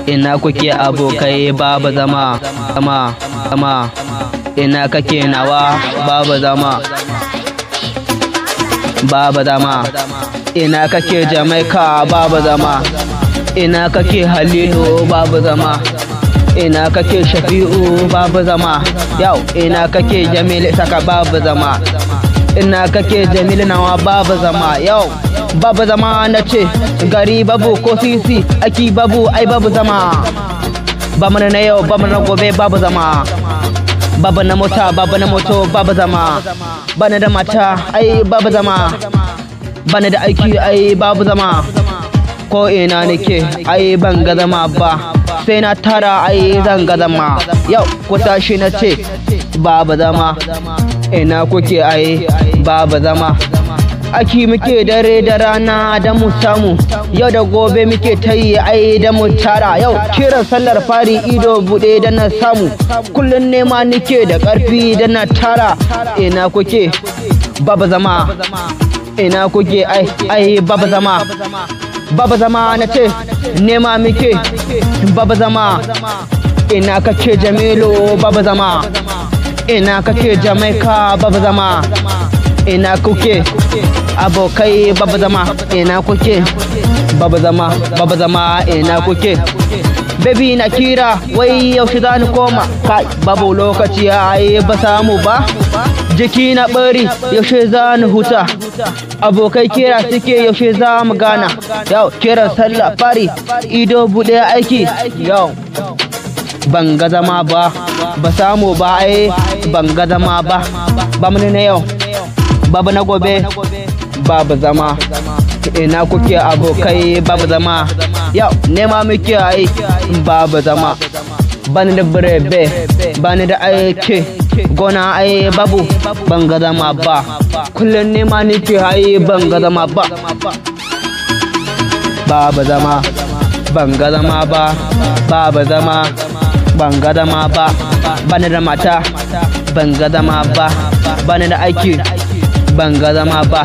ina kuke abokai babu zama ina kake nawa babu zama ina kake Jamaica babu zama ina kake Halilu babu zama ina kake Shafi'u babu zama yau ina kake Jamil Saka babu zama ina kake Jamil nawa babu zama yau babu zama na ce gari babu ko sisi aki babu ai babu zama ba mana na yau ba mana gobe babu zama babu na mota babu na moto babu zama bana da mata ai babu zama bana da aiki ai babu zama ko ina nake ai ban ga zama ba sai na tara ai zan ga zama yau ku tashi na ce babu zama ina kuke ai babu zama aki muke dare da rana da mu samu yau da gobe muke tayi ai da mu tara yau kiran sallar fari ido bude da na samu kullun nema nake da karfi da na tara ina kuke babu zama ina kuke ai babu zama na ce nema muke babu zama ina kake Jamilu babu zama ina kake Jamaica babu zama ina kuke abokai babu zama ina kuke babu zama ina kuke baby na kira wai yaushe za ni koma kai babu lokaci ai ba samu ba jiki na bari yaushe za ni huta abokai kira suke yaushe za mu gana yau kiran sallah fari ido bude aiki yau ban ga zama ba samu ba ai ban ga zama ba mun ne yau babu na gobe babu zama ina kuke abokai babu zama yau nema muke ai babu zama bani da birebe bani da aiki gona ai babu ban ga zama ba kullun nema nake ai ban ga zama ba babu zama ban ga zama ba babu zama ban ga zama ba bani da mata ban ga zama ba bani da aiki ban ga zama ba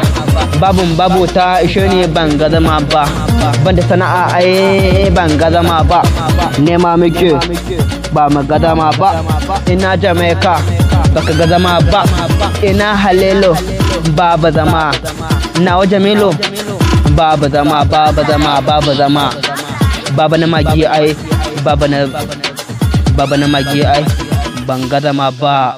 babu ta ishe ne ban ga zama ba ban da sana'a ai ban ga zama ba nema muke ba mu ga zama ba ina Jamaica baka ga zama ba ina Halilu babu zama nawa Jamilu babu zama babu na magi ai babu na magi ai ban ga zama ba